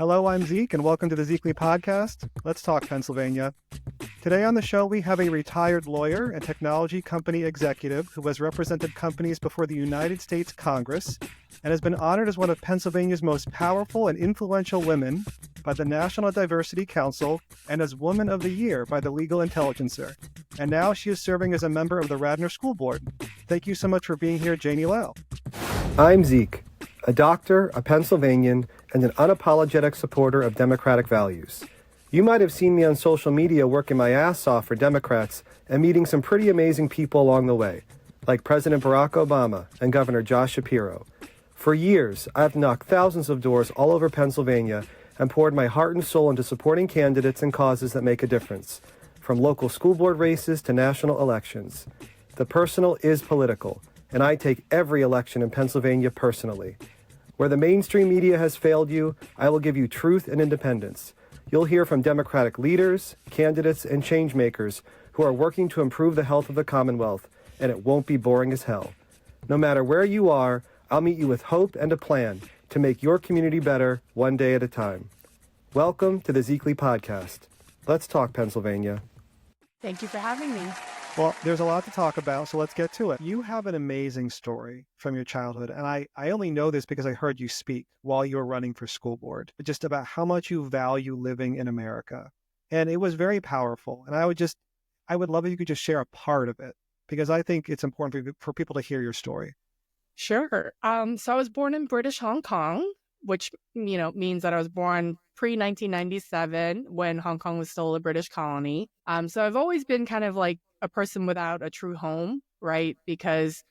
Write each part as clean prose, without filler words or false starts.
Hello, I'm Zeke, and welcome to the Zekely Podcast. Let's talk Pennsylvania. Today on the show, we have a retired lawyer and technology company executive who has represented companies before the United States Congress and has been honored as one of Pennsylvania's most powerful and influential women by the National Diversity Council and as Woman of the Year by the Legal Intelligencer. And now she is serving as a member of the Radnor School Board. Thank you so much for being here, Jannie Lau. I'm Zeke, a doctor, a Pennsylvanian, and an unapologetic supporter of democratic values. You might have seen me on social media working my ass off for Democrats and meeting some pretty amazing people along the way, like President Barack Obama and Governor Josh Shapiro. For years, I've knocked thousands of doors all over Pennsylvania and poured my heart and soul into supporting candidates and causes that make a difference, from local school board races to national elections. The personal is political, and I take every election in Pennsylvania personally. Where the mainstream media has failed you, I will give you truth and independence. You'll hear from Democratic leaders, candidates, and changemakers who are working to improve the health of the Commonwealth, and it won't be boring as hell. No matter where you are, I'll meet you with hope and a plan to make your community better one day at a time. Welcome to the Zekely Podcast. Let's talk Pennsylvania. Thank you for having me. Well, there's a lot to talk about, so let's get to it. You have an amazing story from your childhood, and I only know this because I heard you speak while you were running for school board, just about how much you value living in America. And it was very powerful, and I would love if you could just share a part of it, because I think it's important for people to hear your story. Sure. So I was born in British Hong Kong, which, means that I was born pre-1997 when Hong Kong was still a British colony. So I've always been kind of like a person without a true home, right? Because,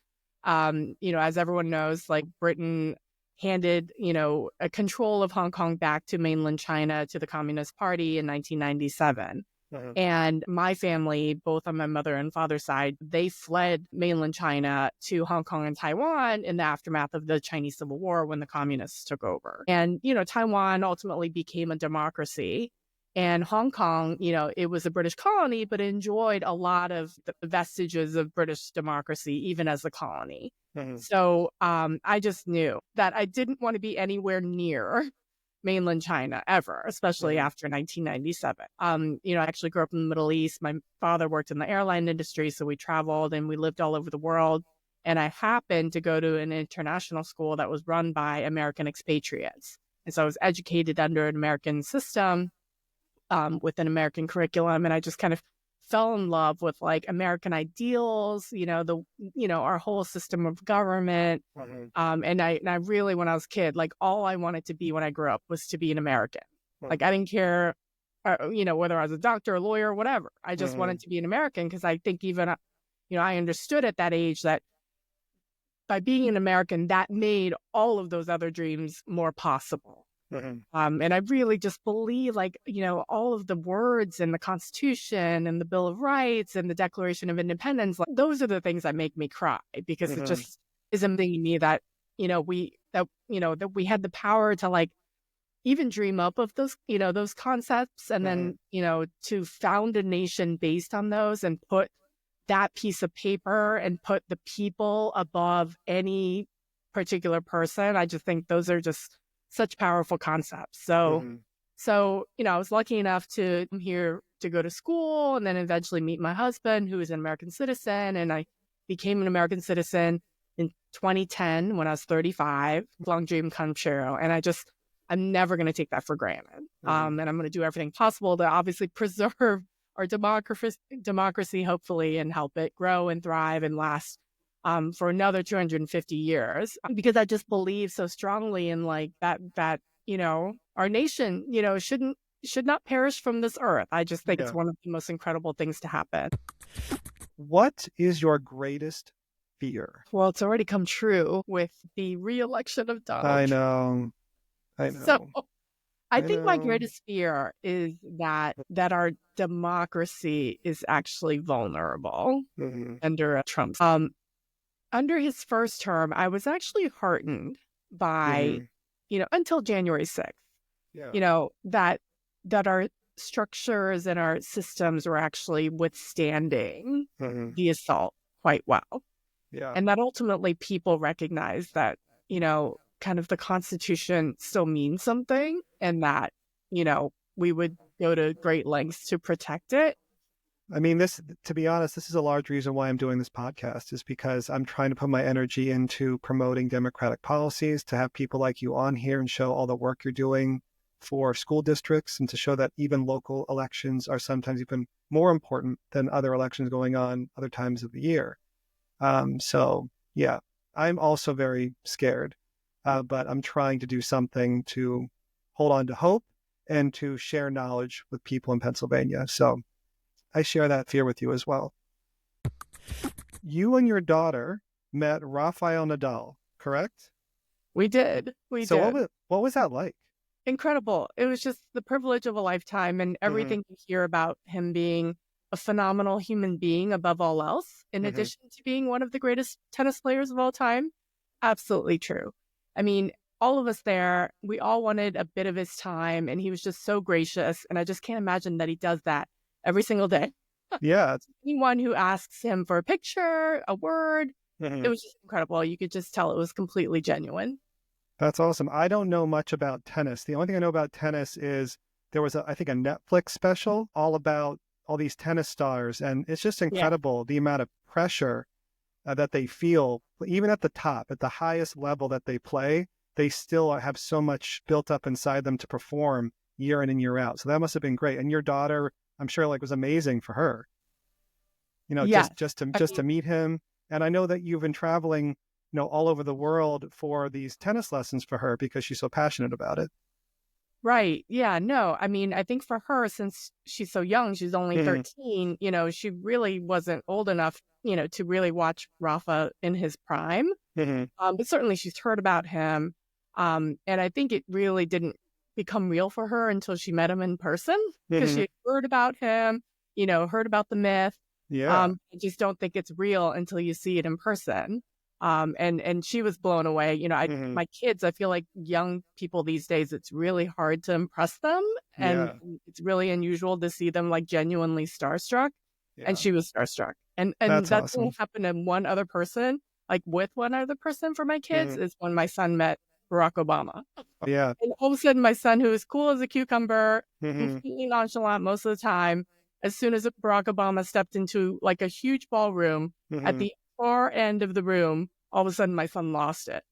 as everyone knows, like Britain handed, a control of Hong Kong back to mainland China to the Communist Party in 1997. Uh-huh. And my family, both on my mother and father's side, they fled mainland China to Hong Kong and Taiwan in the aftermath of the Chinese Civil War when the communists took over. And, Taiwan ultimately became a democracy. And Hong Kong, it was a British colony, but enjoyed a lot of the vestiges of British democracy, even as a colony. Mm-hmm. So I just knew that I didn't want to be anywhere near mainland China ever, especially after 1997. I actually grew up in the Middle East. My father worked in the airline industry, so we traveled and we lived all over the world. And I happened to go to an international school that was run by American expatriates. And so I was educated under an American system, with an American curriculum, and I just kind of fell in love with like American ideals, our whole system of government. Mm-hmm. And I really, when I was a kid, like all I wanted to be when I grew up was to be an American. Mm-hmm. Like I didn't care, whether I was a doctor, a lawyer, whatever. I just wanted to be an American because I think even, I understood at that age that by being an American, that made all of those other dreams more possible. Mm-hmm. And I really just believe all of the words in the Constitution and the Bill of Rights and the Declaration of Independence, like, those are the things that make me cry because it just is something in me that, we had the power to like even dream up of those, those concepts and then, to found a nation based on those and put that piece of paper and put the people above any particular person. I just think those are just such powerful concepts. So, I was lucky enough to come here to go to school and then eventually meet my husband, who is an American citizen. And I became an American citizen in 2010 when I was 35, long dream come true. And I'm never going to take that for granted. And I'm going to do everything possible to obviously preserve our democracy, hopefully, and help it grow and thrive and last for another 250 years, because I just believe so strongly in like that, our nation, should not perish from this earth. I just think it's one of the most incredible things to happen. What is your greatest fear? Well, it's already come true with the re-election of Donald Trump. I know. So I think my greatest fear is that our democracy is actually vulnerable under Trump. Under his first term, I was actually heartened by, until January 6th, that our structures and our systems were actually withstanding the assault quite well. Yeah. And that ultimately people recognize that, kind of the Constitution still means something, and that, we would go to great lengths to protect it. I mean, to be honest, this is a large reason why I'm doing this podcast, is because I'm trying to put my energy into promoting democratic policies, to have people like you on here and show all the work you're doing for school districts, and to show that even local elections are sometimes even more important than other elections going on other times of the year. So yeah, I'm also very scared, but I'm trying to do something to hold on to hope and to share knowledge with people in Pennsylvania. So I share that fear with you as well. You and your daughter met Rafael Nadal, correct? We did. So what was that like? Incredible. It was just the privilege of a lifetime, and everything you hear about him being a phenomenal human being above all else, in addition to being one of the greatest tennis players of all time. Absolutely true. I mean, all of us there, we all wanted a bit of his time, and he was just so gracious. And I just can't imagine that he does that every single day. Yeah. Anyone who asks him for a picture, a word, it was just incredible. You could just tell it was completely genuine. That's awesome. I don't know much about tennis. The only thing I know about tennis is there was, I think, a Netflix special all about all these tennis stars. And it's just incredible the amount of pressure that they feel, even at the top, at the highest level that they play. They still have so much built up inside them to perform year in and year out. So that must have been great. And your daughter, I'm sure, was amazing for her. Just to meet him. And I know that you've been traveling, all over the world for these tennis lessons for her because she's so passionate about it. Right. Yeah. No, I mean, I think for her, since she's so young, she's only 13, she really wasn't old enough, to really watch Rafa in his prime. But certainly she's heard about him. And I think it really didn't become real for her until she met him in person, because she had heard about him, heard about the myth. Yeah. I just don't think it's real until you see it in person. And she was blown away. My kids, I feel like young people these days, it's really hard to impress them. And it's really unusual to see them genuinely starstruck. Yeah. And she was starstruck. And that's awesome. What happened to one other person, with one other person for my kids, is when my son met Barack Obama. Yeah. And all of a sudden, my son, who is cool as a cucumber, completely nonchalant most of the time, as soon as Barack Obama stepped into a huge ballroom at the far end of the room, all of a sudden my son lost it.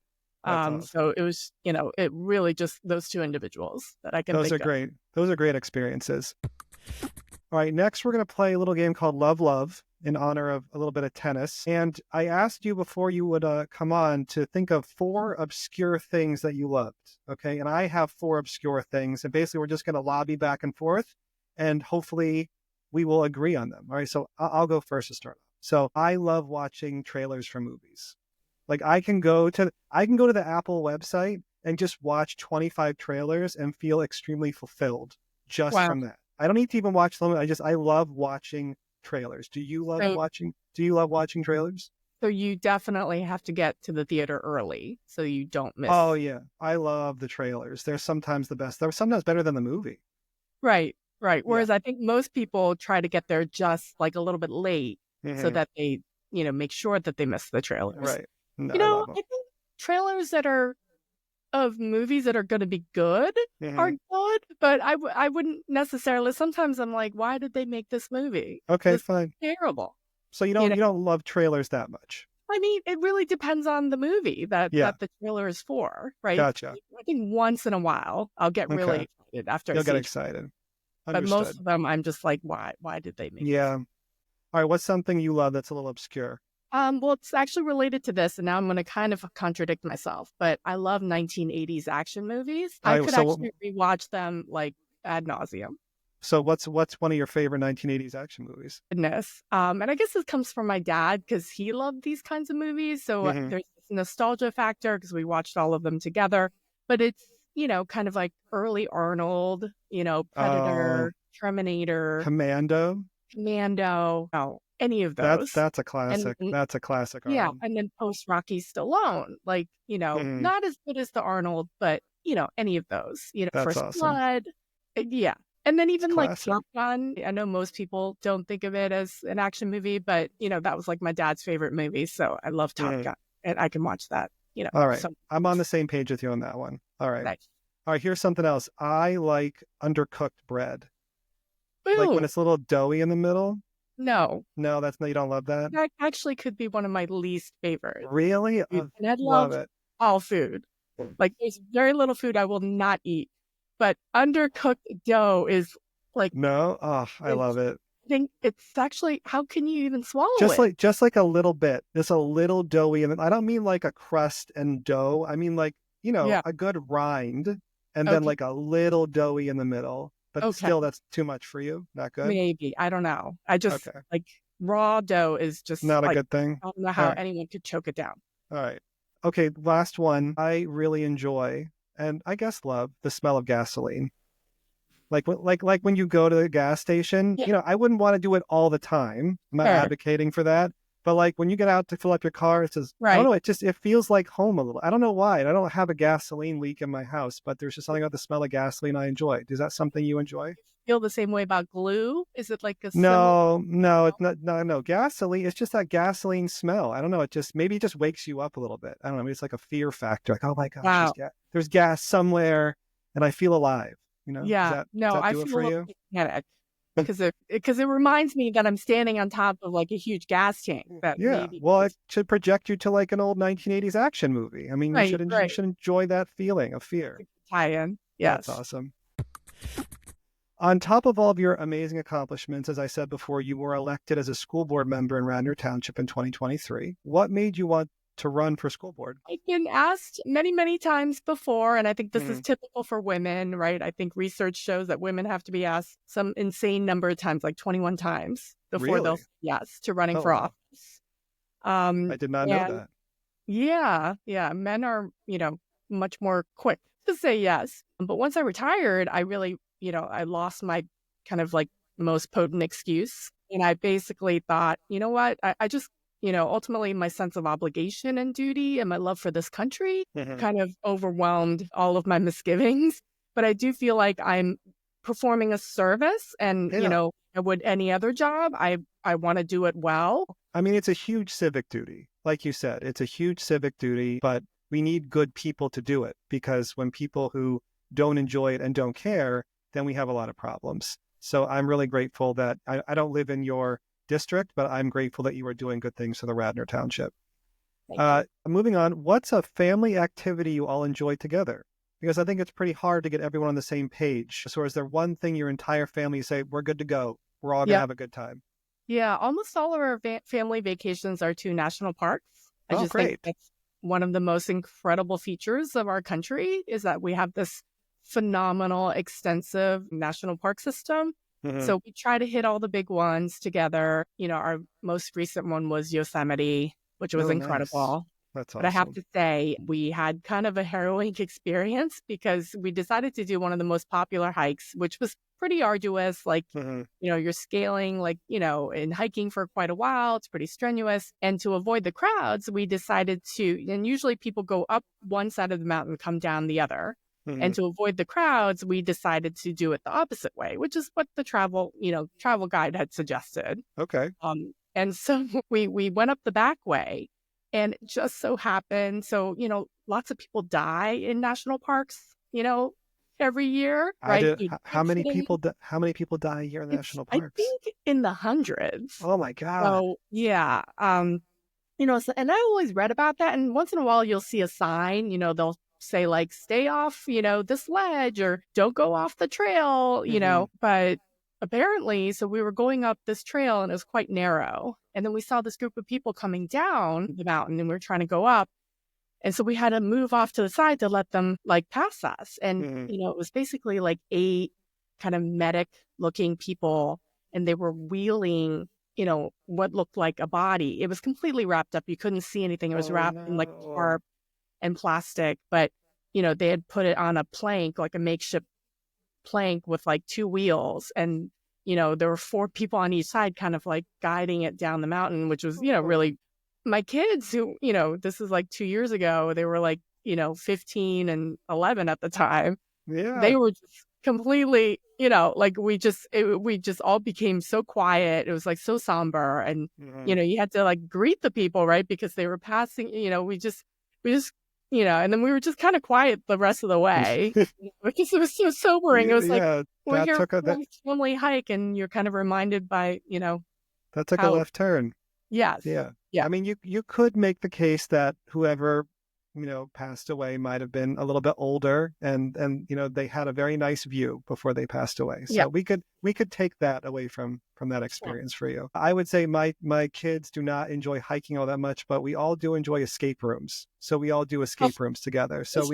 Awesome. So it was, it really just those two individuals that I can think of. Those are great. Those are great experiences. All right, next we're going to play a little game called Love Love in honor of a little bit of tennis. And I asked you before you would come on to think of 4 obscure things that you loved. Okay, and I have 4 obscure things. And basically we're just going to lobby back and forth, and hopefully we will agree on them. All right, so I'll go first to start. So I love watching trailers for movies. I can go to the Apple website and just watch 25 trailers and feel extremely fulfilled just from that. I don't need to even watch them. I love watching trailers. Do you love watching trailers? So you definitely have to get to the theater early so you don't miss. Oh yeah. I love the trailers. They're sometimes the best. They're sometimes better than the movie. Right. Whereas I think most people try to get there just a little bit late so that they, make sure that they miss the trailers. Right. No, I think trailers that are of movies that are going to be good are good, but I wouldn't necessarily. Sometimes I'm like, why did they make this movie? Okay, this fine. Terrible. So you don't love trailers that much. I mean, it really depends on the movie that the trailer is for, right? Gotcha. I think once in a while I'll get really excited after You'll get excited. But most of them I'm just like, why did they make? Yeah. All right. What's something you love that's a little obscure? Well, it's actually related to this, and now I'm going to kind of contradict myself, but I love 1980s action movies. I could actually rewatch them ad nauseum. So what's one of your favorite 1980s action movies? Goodness. And I guess this comes from my dad because he loved these kinds of movies. So there's this nostalgia factor because we watched all of them together. But it's, kind of like early Arnold, Predator, Terminator. Commando. No, any of those. That's a classic. That's a classic. Yeah. Arnold. And then post Rocky Stallone, not as good as the Arnold, but, any of those, That's First awesome. Blood. Yeah. And then even classic. Top Gun, I know most people don't think of it as an action movie, but, that was my dad's favorite movie. So I love Top Gun and I can watch that, All right. So I'm on the same page with you on that one. All right. nice. All right. Here's something else. I like undercooked bread. Like when Ooh, it's a little doughy in the middle. no, No, you don't love that? that actually could be one of my least favorites. Really? And I Love love it. all food. Like there's very little food I will not eat, but undercooked dough is like, No? Oh, I it's, love it. I think it's actually, how can you even swallow it? Just like a little bit, just a little doughy. And I don't mean like a crust and dough. I mean like, Yeah. a good rind and then Okay. like a little doughy in the middle. But Okay. still, that's too much for you. Not good? Maybe. I don't know. I just Okay. like raw dough is just Not a like, good thing. I don't know All how right. anyone could choke it down. All right. Okay. Last one. I really enjoy and I guess love the smell of gasoline. Like when you go to the gas station, Yeah. I wouldn't want to do it all the time. I'm not Sure. advocating for that. But like when you get out to fill up your car, it says, I don't Right. know, it feels like home a little. I don't know why. I don't have a gasoline leak in my house, but there's just something about the smell of gasoline I enjoy. Is that something you enjoy? Feel the same way about glue? Is it like a similar? No, it's not. No. Gasoline. It's just that gasoline smell. I don't know. Maybe it just wakes you up a little bit. I don't know. Maybe it's like a fear factor. Like, oh my gosh, Wow. there's gas somewhere, and I feel alive. Does Yeah. No, that I do it feel for a you? little panic because it reminds me that I'm standing on top of like a huge gas tank that Yeah. maybe. Well, it should project you to like an old 1980s action movie. I mean, you Right. you should enjoy that feeling of fear. Tie-in. That's Yes. awesome. On top of all of your amazing accomplishments, as I said before, you were elected as a school board member in Radnor Township in 2023. What made you want to run for school board? I've been asked many, many times before, and I think this is Mhm. typical for women, right? I think research shows that women have to be asked some insane number of times, like 21 times, before they'll Really? say yes to running Oh, for wow. office. I did not know And that. yeah, men are, much more quick to say yes. But once I retired, I really, I lost my kind of like most potent excuse. And I basically thought, you know what? I just, ultimately my sense of obligation and duty and my love for this country Mhm. kind of overwhelmed all of my misgivings. But I do feel like I'm performing a service and, Yeah. I would any other job. I want to do it well. I mean, it's a huge civic duty. Like you said, it's a huge civic duty, but we need good people to do it because when people who don't enjoy it and don't care, then we have a lot of problems. So I'm really grateful that I don't live in your district, but I'm grateful that you are doing good things for the Radnor Township. Thank you. Moving on, what's a family activity you all enjoy together? Because I think it's pretty hard to get everyone on the same page. So is there one thing your entire family say, we're good to go. We're all going to Yeah. have a good time. Yeah, almost all of our family vacations are to national parks. I Oh, just think great. that's one of the most incredible features of our country is that we have this phenomenal, extensive national park system. Mhm. So we try to hit all the big ones together. Our most recent one was Yosemite, which was Oh, nice. incredible. That's But I have awesome. to say, we had kind of a harrowing experience because we decided to do one of the most popular hikes, which was pretty arduous. Like, Mhm. you're scaling, like, and hiking for quite a while. It's pretty strenuous. And to avoid the crowds, we decided and usually people go up one side of the mountain, come down the other. Mhm. And to avoid the crowds, we decided to do it the opposite way, which is what the travel guide had suggested. Okay. And so we went up the back way. And it just so happened, lots of people die in national parks, every year, right? How many people die a year in It's, national I parks? think, in the hundreds. Oh my God. So yeah, and I always read about that. And once in a while, you'll see a sign. They'll say like, "Stay off, this ledge," or "Don't go off the trail," Mhm. But apparently, so we were going up this trail and it was quite narrow. And then we saw this group of people coming down the mountain and we were trying to go up. And so we had to move off to the side to let them like pass us. And, Mhm. it was basically like 8 kind of medic looking people and they were wheeling, what looked like a body. It was completely wrapped up. You couldn't see anything. It was Oh wrapped in like no. tarp and plastic, but, they had put it on a plank, like a makeshift plank with like 2 wheels. And, there were 4 people on each side kind of like guiding it down the mountain, which was, really my kids who, this is like 2 years ago, they were like, 15 and 11 at the time. Yeah. They were just completely, like we just all became so quiet. It was like so somber. And, Mhm. you had to like greet the people, right? Because they were passing, we just and then we were just kind of quiet the rest of the way because it was so sobering. It was like, Yeah, we're that here took for a a family hike, and you're kind of reminded by, that took a how, left turn. yes. Yeah. Yeah. I mean, you could make the case that whoever, passed away might have been a little bit older and they had a very nice view before they passed away. So Yeah. we could take that away from that experience for you. I would say my kids do not enjoy hiking all that much, but we all do enjoy escape rooms. So we all do escape rooms together. So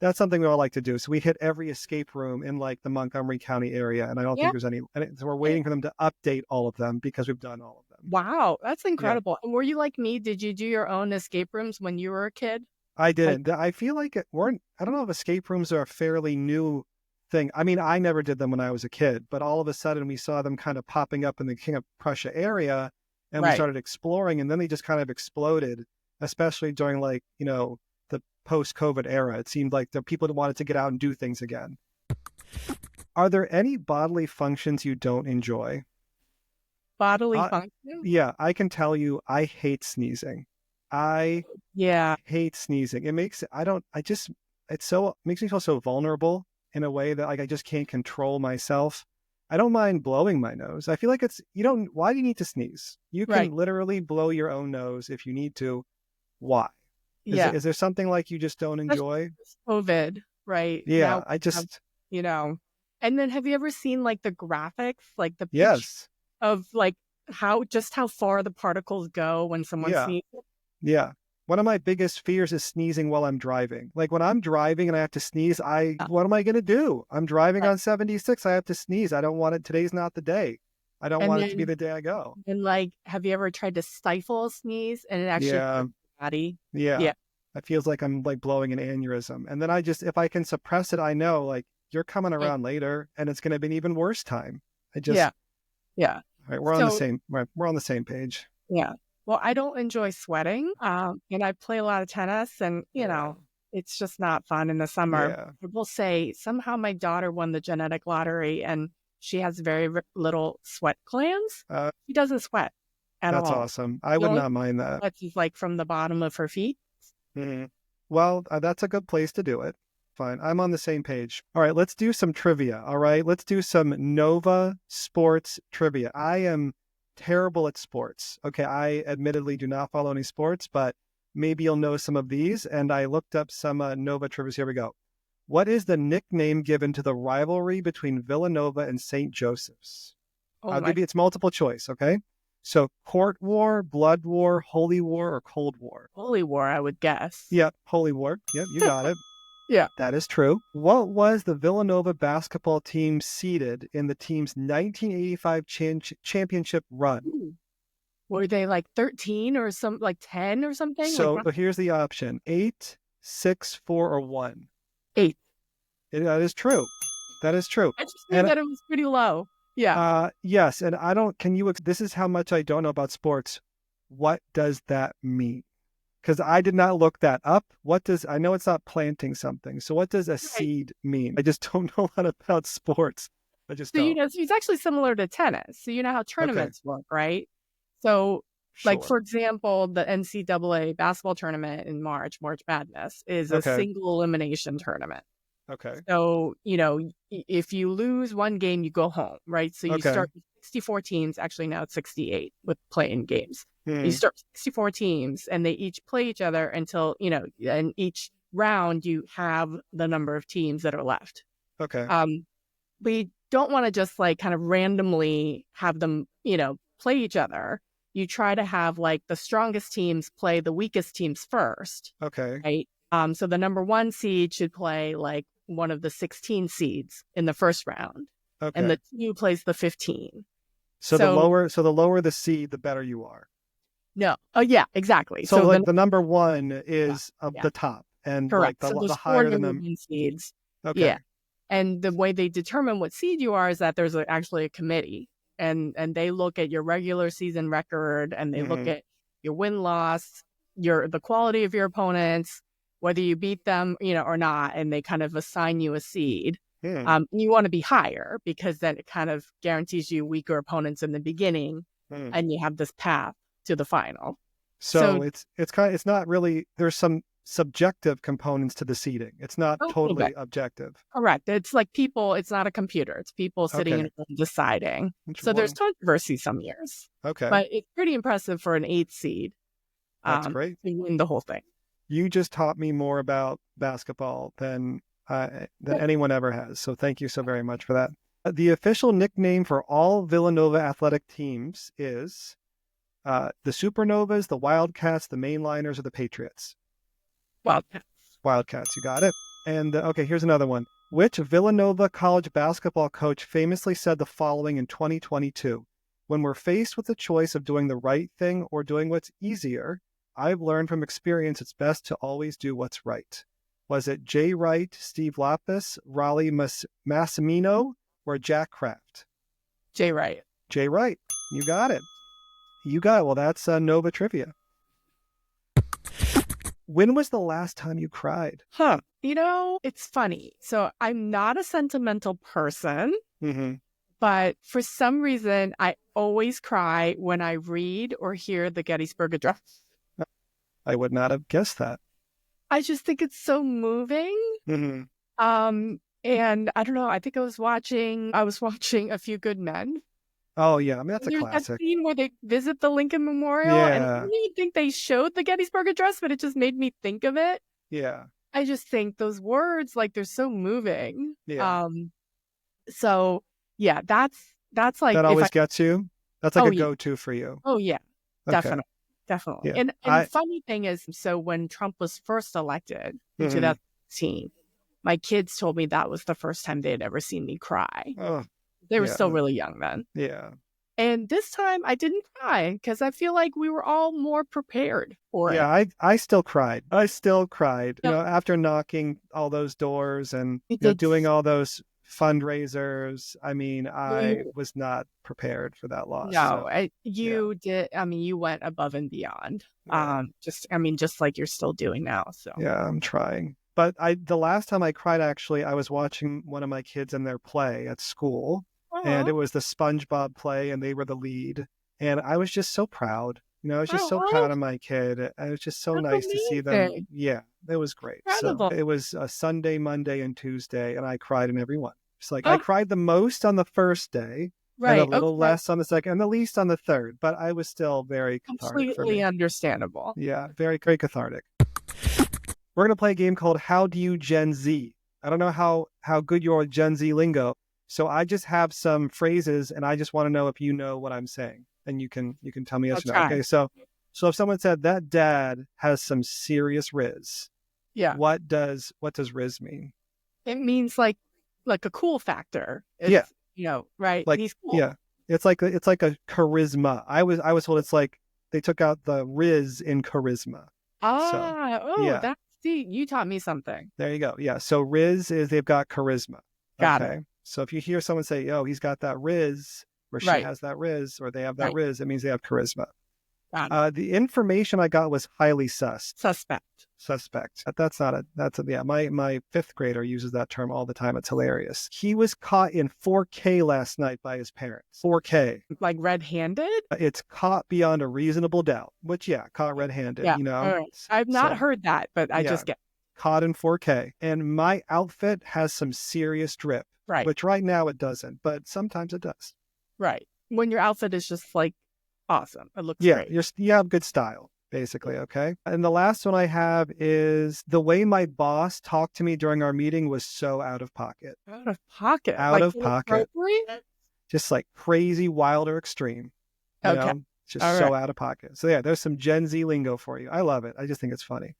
that's something we all like to do. So we hit every escape room in like the Montgomery County area. And I don't think there's any, so we're waiting for them to update all of them because we've done all of them. Wow, that's incredible. And were you like me? Did you do your own escape rooms when you were a kid? I did. I feel like I don't know if escape rooms are a fairly new thing. I mean, I never did them when I was a kid, but all of a sudden we saw them kind of popping up in the King of Prussia area and we started exploring, and then they just kind of exploded, especially during like, the post-COVID era. It seemed like the people wanted to get out and do things again. Are there any bodily functions you don't enjoy? Bodily functions? Yeah, I can tell you, I hate sneezing. I hate sneezing. It makes makes me feel so vulnerable in a way that like I just can't control myself. I don't mind blowing my nose. I feel like why do you need to sneeze? You can literally blow your own nose if you need to. Why? Is there something like you just don't enjoy? COVID, right? Yeah, now, and then have you ever seen like the graphics, like the yes of like how far the particles go when someone sneezes? Yeah. One of my biggest fears is sneezing while I'm driving. Like when I'm driving and I have to sneeze, what am I going to do? I'm driving on 76. I have to sneeze. I don't want it. Today's not the day. I don't want it to be the day I go. And like, have you ever tried to stifle a sneeze and it actually hurts your body? Yeah. It feels like I'm like blowing an aneurysm. And then if I can suppress it, I know like you're coming around later and it's going to be an even worse time. Yeah. All right. We're on the same page. Yeah. Well, I don't enjoy sweating, and I play a lot of tennis, and, it's just not fun in the summer. Yeah. I will say somehow my daughter won the genetic lottery, and she has very little sweat glands. She doesn't sweat at all. That's awesome. I would not mind that. It's like from the bottom of her feet. Mm-hmm. Well, that's a good place to do it. Fine. I'm on the same page. All right, let's do some trivia. All right, let's do some Nova sports trivia. I am terrible at sports. Okay, I admittedly do not follow any sports, but maybe you'll know some of these. And I looked up some Nova trivia. Here we go. What is the nickname given to the rivalry between Villanova and St. Joseph's? I'll give you its multiple choice, okay? So court war, blood war, holy war, or cold war? Holy war, I would guess. Yep, holy war. Yep, you got it. Yeah. That is true. What was the Villanova basketball team seeded in the team's 1985 championship run? Ooh. Were they like 13 or like 10 or something? So here's the option: 8, 6, 4, or 1. 8. That is true. That is true. I just knew that it was pretty low. Yeah. Yes. And this is how much I don't know about sports. What does that mean? Because I did not look that up. I know it's not planting something. So what does a seed mean? I just don't know a lot about sports. I just don't. So it's actually similar to tennis. So you know how tournaments work, right? So like, for example, the NCAA basketball tournament in March Madness, is a single elimination tournament. Okay. So, if you lose one game, you go home, right? So you start with 64 teams. Actually, now it's 68 with play-in games. You start 64 teams, and they each play each other until, in each round, you have the number of teams that are left. Okay. We don't want to just like kind of randomly have them, play each other. You try to have like the strongest teams play the weakest teams first. Okay. Right. So the number 1 seed should play like one of the 16 seeds in the first round. Okay. And the 2 plays the 15. So the lower the seed, the better you are. No. Oh yeah, exactly. So like the number 1 is the top, and correct. Like so the higher than them seeds. Okay. Yeah. And the way they determine what seed you are is that there's actually a committee, and they look at your regular season record, and they look at your win-loss, the quality of your opponents, whether you beat them, or not, and they kind of assign you a seed. You want to be higher because then it kind of guarantees you weaker opponents in the beginning, and you have this path to the final. So it's not really, there's some subjective components to the seating. It's not totally objective. Correct. It's like people, it's not a computer. It's people sitting in a room deciding. So there's controversy some years. Okay. But it's pretty impressive for an 8th seed. That's great. To win the whole thing. You just taught me more about basketball than anyone ever has. So thank you so very much for that. The official nickname for all Villanova athletic teams is the Supernovas, the Wildcats, the Mainliners, or the Patriots? Wildcats, you got it. And okay, here's another one. Which Villanova college basketball coach famously said the following in 2022? When we're faced with the choice of doing the right thing or doing what's easier, I've learned from experience it's best to always do what's right. Was it Jay Wright, Steve Lapis, Raleigh Massimino, or Jack Kraft? Jay Wright. Jay Wright. You got it. You got it. Well, that's Nova trivia. When was the last time you cried? It's funny. So I'm not a sentimental person, but for some reason, I always cry when I read or hear the Gettysburg Address. I would not have guessed that. I just think it's so moving. And I don't know, I think I was watching A Few Good Men. Oh, yeah. I mean, that's a There's classic. that scene where they visit the Lincoln Memorial. Yeah. And I didn't even think they showed the Gettysburg Address, but it just made me think of it. Yeah. I just think those words, like, they're so moving. Yeah. So, yeah, that's like... That always gets you? That's like a go-to for you. Oh, yeah. Okay. Definitely. Yeah. And the funny thing is, so when Trump was first elected in 2016, my kids told me that was the first time they had ever seen me cry. Oh, they were still really young then. Yeah. And this time I didn't cry because I feel like we were all more prepared for it. Yeah, I still cried. After knocking all those doors and doing all those fundraisers. I mean, I was not prepared for that loss. No, you did. I mean, you went above and beyond. Yeah. Just like you're still doing now. So yeah, I'm trying. But the last time I cried, actually, I was watching one of my kids in their play at school. And it was the SpongeBob play, and they were the lead. And I was just so proud. I was just so proud of my kid. And it was just so nice to see them. Yeah, it was great. Incredible. So it was a Sunday, Monday, and Tuesday, and I cried in every one. It's like I cried the most on the first day, and a little less on the second, and the least on the third. But I was still very cathartic. Completely understandable. Yeah, very, very cathartic. We're going to play a game called How Do You Gen Z? I don't know how good your Gen Z lingo. So I just have some phrases, and I just want to know if you know what I'm saying. And you can tell me yes or no. Okay, so if someone said that dad has some serious riz, what does riz mean? It means like a cool factor. Right? Like, he's cool. Yeah, it's like a charisma. I was told it's like they took out the riz in charisma. That's you taught me something. There you go. Yeah, so riz is they've got charisma. Got it. So if you hear someone say, "Oh, he's got that riz," or "She has that riz," or "They have that riz," it means they have charisma. The information I got was highly suspect. My fifth grader uses that term all the time. It's hilarious. He was caught in 4K last night by his parents. 4K. Like red-handed? It's caught beyond a reasonable doubt. Which, caught red-handed. Yeah. I've not heard that, but I just get caught in 4K. And my outfit has some serious drip. Right. Which right now it doesn't, but sometimes it does. Right. When your outfit is just like awesome. It looks great. You have good style, basically, okay? And the last one I have is the way my boss talked to me during our meeting was so out of pocket. Out of pocket? Out of pocket. Just like crazy, wild, or extreme. Okay. Just so out of pocket. So there's some Gen Z lingo for you. I love it. I just think it's funny.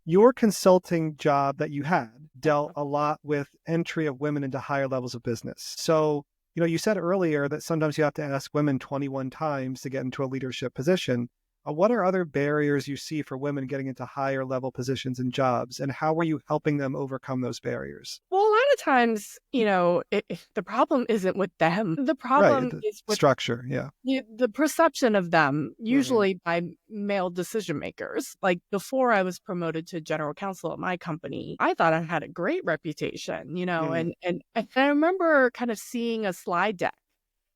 Your consulting job that you had dealt a lot with entry of women into higher levels of business. So, you said earlier that sometimes you have to ask women 21 times to get into a leadership position. What are other barriers you see for women getting into higher level positions and jobs? And how are you helping them overcome those barriers? Well, a lot of times, the problem isn't with them. The problem is with structure. The perception of them, usually by male decision makers. Like before I was promoted to general counsel at my company, I thought I had a great reputation, and I remember kind of seeing a slide deck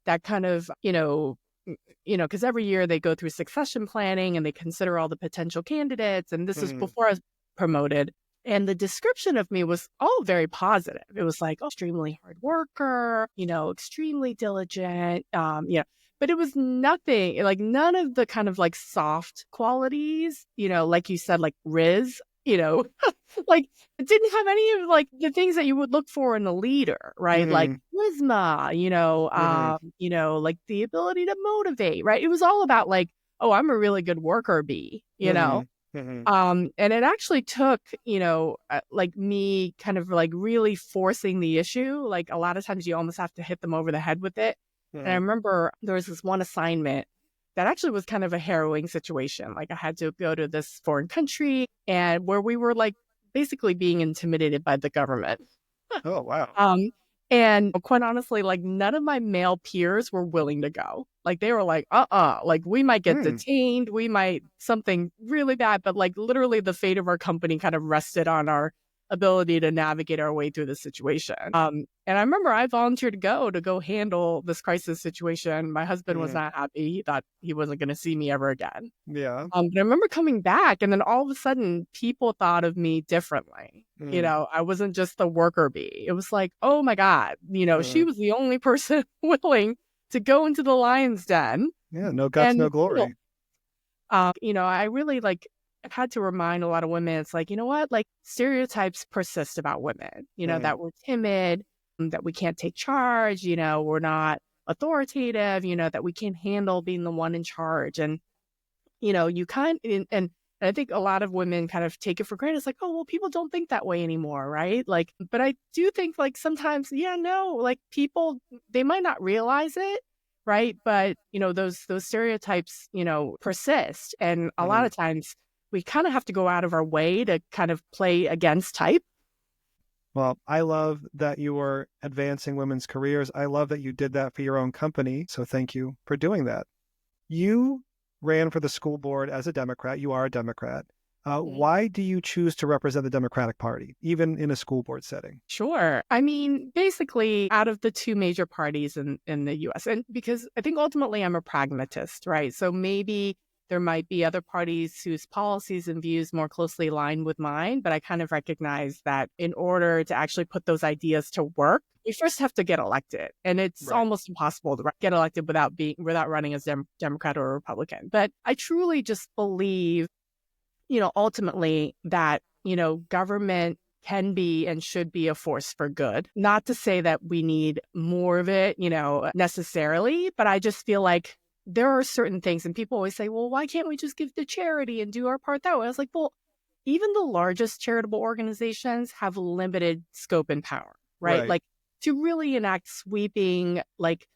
that kind of, because every year they go through succession planning and they consider all the potential candidates. And this is before I was promoted. And the description of me was all very positive. It was like, extremely hard worker, extremely diligent, but it was nothing, like none of the kind of like soft qualities, like you said, like Riz, like it didn't have any of like the things that you would look for in a leader, right? Like charisma, like the ability to motivate, right? It was all about like, oh, I'm a really good worker bee, and it actually took, like me kind of like really forcing the issue. Like a lot of times you almost have to hit them over the head with it. And I remember there was this one assignment that actually was kind of a harrowing situation. Like I had to go to this foreign country and where we were like basically being intimidated by the government. Oh, wow. And quite honestly, like none of my male peers were willing to go. Like they were like, like we might get detained. We might something really bad. But like literally the fate of our company kind of rested on our ability to navigate our way through the situation. And I remember I volunteered to go handle this crisis situation. My husband was not happy. He thought he wasn't going to see me ever again. Yeah. But I remember coming back and then all of a sudden people thought of me differently. I wasn't just the worker bee. It was like, oh my God, she was the only person willing to go into the lion's den. Yeah. No guts, no glory. I really like had to remind a lot of women, it's like, you know what, like stereotypes persist about women, that we're timid, that we can't take charge, we're not authoritative, that we can't handle being the one in charge. And, you and I think a lot of women kind of take it for granted. It's like, oh, well, people don't think that way anymore, right? Like, but I do think like sometimes, like people, they might not realize it, right? But, those stereotypes, persist. And a lot of times, we kind of have to go out of our way to kind of play against type. Well, I love that you are advancing women's careers. I love that you did that for your own company. So thank you for doing that. You ran for the school board as a Democrat. You are a Democrat. Why do you choose to represent the Democratic Party, even in a school board setting? Sure. I mean, basically, out of the two major parties in the U.S., and because I think ultimately I'm a pragmatist, right? So maybe there might be other parties whose policies and views more closely align with mine, but I kind of recognize that in order to actually put those ideas to work, we first have to get elected. And it's almost impossible to get elected without running as Democrat or Republican. But I truly just believe, ultimately that, government can be and should be a force for good. Not to say that we need more of it, necessarily, but I just feel like there are certain things, and people always say, well, why can't we just give to charity and do our part that way? I was like, well, even the largest charitable organizations have limited scope and power, right? Like to really enact sweeping, like,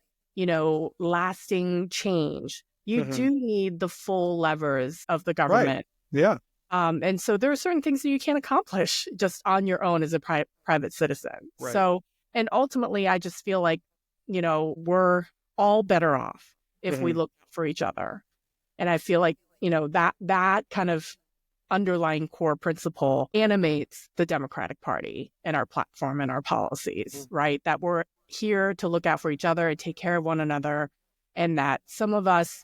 lasting change, you do need the full levers of the government. Yeah. And so there are certain things that you can't accomplish just on your own as a private citizen. So, and ultimately, I just feel like, we're all better off if we look for each other. And I feel like, that kind of underlying core principle animates the Democratic Party and our platform and our policies, right? That we're here to look out for each other and take care of one another. And that some of us,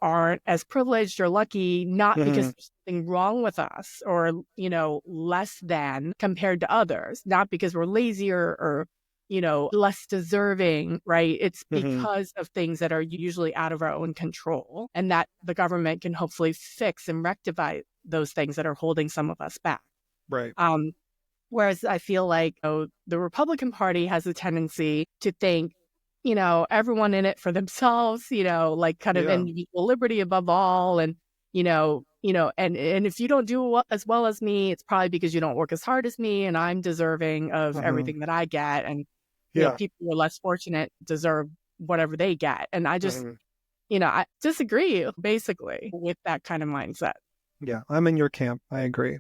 aren't as privileged or lucky, not because there's something wrong with us or, less than compared to others, not because we're lazier or less deserving, right? It's because of things that are usually out of our own control and that the government can hopefully fix and rectify those things that are holding some of us back. Right. Whereas I feel like the Republican Party has a tendency to think, everyone in it for themselves, like kind of individual liberty above all. And, and if you don't do as well as me, it's probably because you don't work as hard as me and I'm deserving of everything that I get. And people who are less fortunate deserve whatever they get. And I just, I disagree basically with that kind of mindset. Yeah, I'm in your camp. I agree.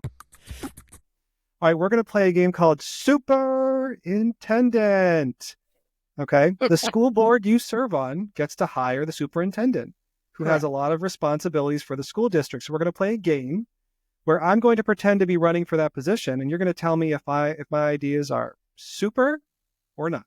All right, we're going to play a game called Super-Intendent. Okay. The school board you serve on gets to hire the superintendent who has a lot of responsibilities for the school district. So we're going to play a game where I'm going to pretend to be running for that position. And you're going to tell me if my ideas are super or not.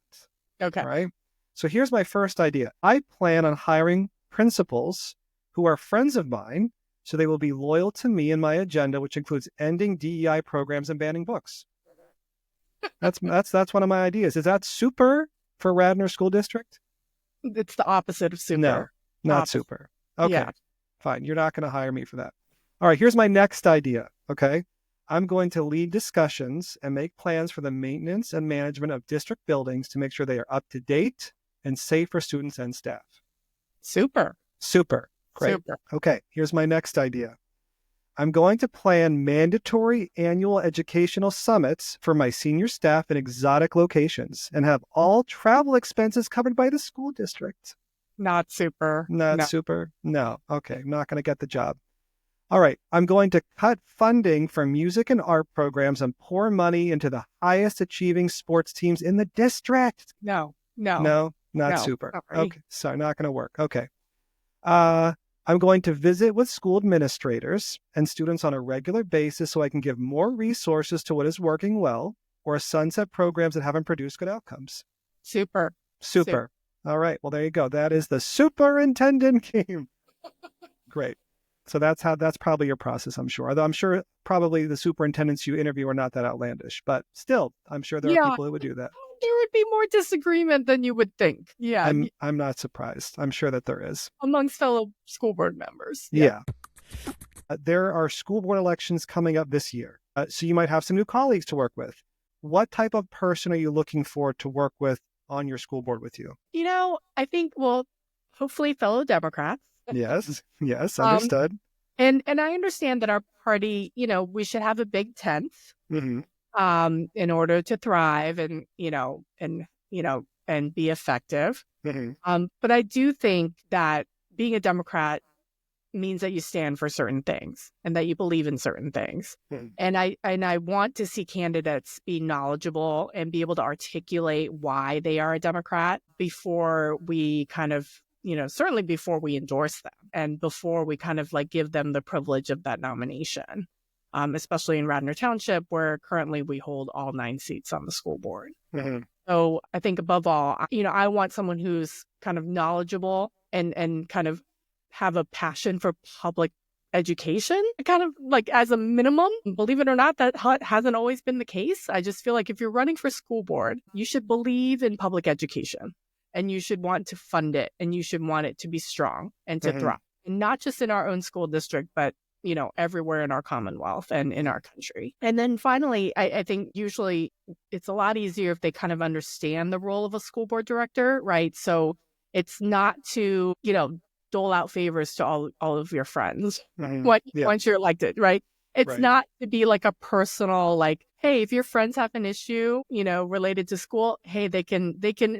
Okay. All right. So here's my first idea. I plan on hiring principals who are friends of mine, so they will be loyal to me and my agenda, which includes ending DEI programs and banning books. That's one of my ideas. Is that super for Radnor School District? It's the opposite of super. No, not Opposite. super. Okay, Yeah. fine. You're not going to hire me for that. All right, here's my next idea, okay? I'm going to lead discussions and make plans for the maintenance and management of district buildings to make sure they are up to date and safe for students and staff. Super. Super. Great. Super. Okay, here's my next idea. I'm going to plan mandatory annual educational summits for my senior staff in exotic locations and have all travel expenses covered by the school district. Not super. Not No. super? No. Okay, I'm not going to get the job. All right, I'm going to cut funding for music and art programs and pour money into the highest achieving sports teams in the district. No. No, not No. super. Sorry. Okay, sorry, not going to work. Okay. I'm going to visit with school administrators and students on a regular basis so I can give more resources to what is working well or sunset programs that haven't produced good outcomes. Super. Super. All right. Well, there you go. That is the Super-Intendent game. Great. So that's probably your process, I'm sure. Although I'm sure probably the superintendents you interview are not that outlandish, but still, I'm sure there are people who would do that. There would be more disagreement than you would think. Yeah. I'm not surprised. I'm sure that there is. Amongst fellow school board members. Yeah. There are school board elections coming up this year. So you might have some new colleagues to work with. What type of person are you looking for to work with on your school board with you? I think, hopefully fellow Democrats. Yes, understood. And I understand that our party, we should have a big tent Mm-hmm. In order to thrive and be effective. Mm-hmm. But I do think that being a Democrat means that you stand for certain things and that you believe in certain things. Mm-hmm. And I want to see candidates be knowledgeable and be able to articulate why they are a Democrat before we kind of, certainly before we endorse them and before we kind of like give them the privilege of that nomination, especially in Radnor Township, where currently we hold all 9 seats on the school board. Mm-hmm. So I think above all, I want someone who's kind of knowledgeable and kind of have a passion for public education, kind of like as a minimum. Believe it or not, that hasn't always been the case. I just feel like if you're running for school board, you should believe in public education and you should want to fund it and you should want it to be strong and to thrive. And not just in our own school district, but everywhere in our Commonwealth and in our country. And then finally, I think usually it's a lot easier if they kind of understand the role of a school board director, right? So it's not to, dole out favors to all of your friends once you're elected, right? It's not to be like a personal, like, hey, if your friends have an issue, related to school, hey, they can,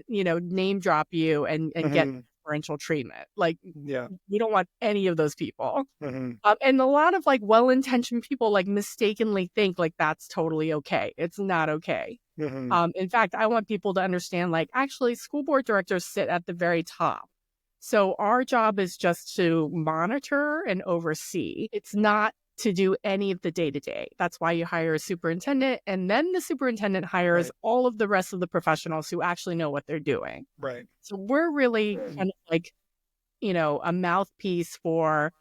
name drop you and get differential treatment. Like, we don't want any of those people. And a lot of like well-intentioned people like mistakenly think like that's totally okay. It's not okay. In fact, I want people to understand like actually school board directors sit at the very top. So our job is just to monitor and oversee. It's not to do any of the day-to-day. That's why you hire a superintendent, and then the superintendent hires all of the rest of the professionals who actually know what they're doing. Right. So we're really kind of like, a mouthpiece for,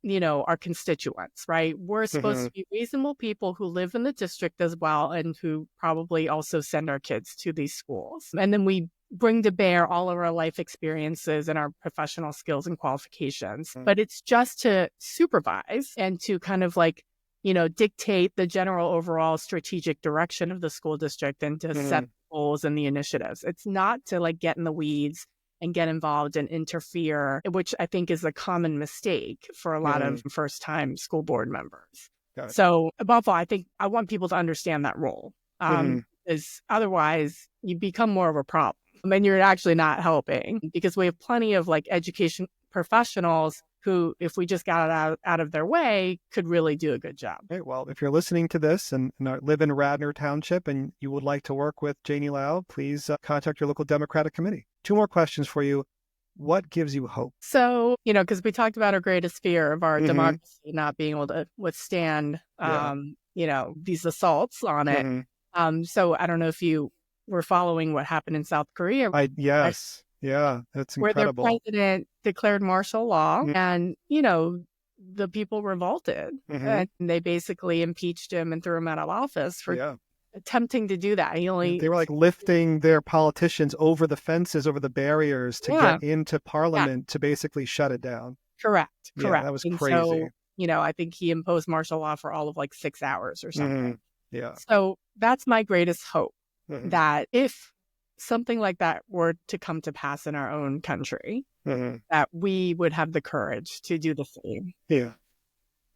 our constituents, right? We're supposed to be reasonable people who live in the district as well and who probably also send our kids to these schools. And then we bring to bear all of our life experiences and our professional skills and qualifications. But it's just to supervise and to kind of like, dictate the general overall strategic direction of the school district and to set goals and the initiatives. It's not to like get in the weeds and get involved and interfere, which I think is a common mistake for a lot of first-time school board members. So above all, I think I want people to understand that role. Because otherwise you become more of a problem and you're actually not helping, because we have plenty of like education professionals who, if we just got out of their way, could really do a good job. Okay, well, if you're listening to this and live in Radnor Township and you would like to work with Jannie Lau, please contact your local Democratic committee. 2 more questions for you. What gives you hope? So, because we talked about our greatest fear of our democracy not being able to withstand, these assaults on it. So I don't know if you were following what happened in South Korea. Yes. Yeah, that's where their incredible. president declared martial law, and the people revolted, and they basically impeached him and threw him out of office for attempting to do that. They were like lifting their politicians over the fences, over the barriers to get into parliament to basically shut it down. Correct. Yeah, that was And crazy. so, I think he imposed martial law for all of like 6 hours or something. Yeah. So that's my greatest hope, that if something like that were to come to pass in our own country, that we would have the courage to do the same. Yeah.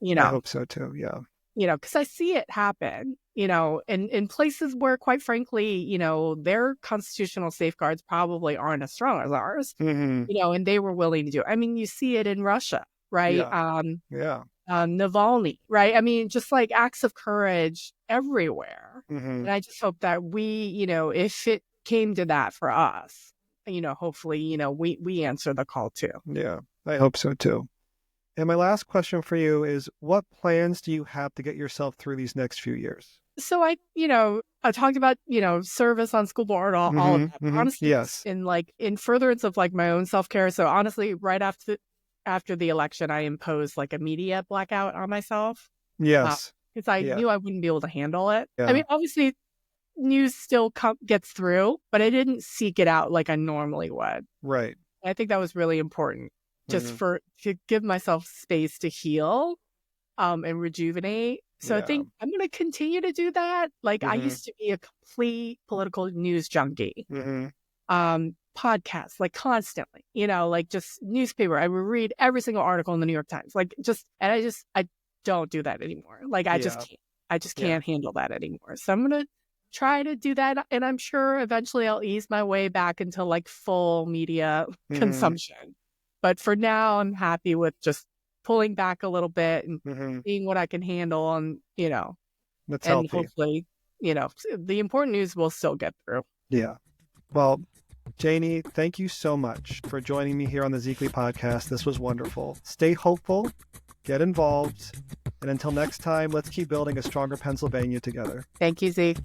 I hope so too. Yeah. Because I see it happen, in places where, quite frankly, their constitutional safeguards probably aren't as strong as ours, and they were willing to do it. I mean, you see it in Russia, right? Navalny, right? I mean, just like acts of courage everywhere. And I just hope that we, if it came to that for us, hopefully, we answer the call too. Yeah, I hope so too. And my last question for you is, what plans do you have to get yourself through these next few years? So I talked about, service on school board, all of that. Honestly, yes. in furtherance of like my own self-care. So honestly, right after the election, I imposed like a media blackout on myself. Yes. Because I knew I wouldn't be able to handle it. Yeah. I mean, obviously, news still gets through, but I didn't seek it out like I normally would. Right. I think that was really important, just to give myself space to heal and rejuvenate. So I think I'm going to continue to do that. Like I used to be a complete political news junkie. Podcasts, like constantly, like just newspaper. I would read every single article in the New York Times. I don't do that anymore. Like I just can't. I just can't handle that anymore. So I'm going to try to do that. And I'm sure eventually I'll ease my way back into like full media consumption. But for now, I'm happy with just pulling back a little bit and seeing what I can handle. And, that's and healthy. Hopefully, the important news will still get through. Yeah. Well, Jannie, thank you so much for joining me here on the Zekely Podcast. This was wonderful. Stay hopeful, get involved, and until next time, let's keep building a stronger Pennsylvania together. Thank you, Zeke.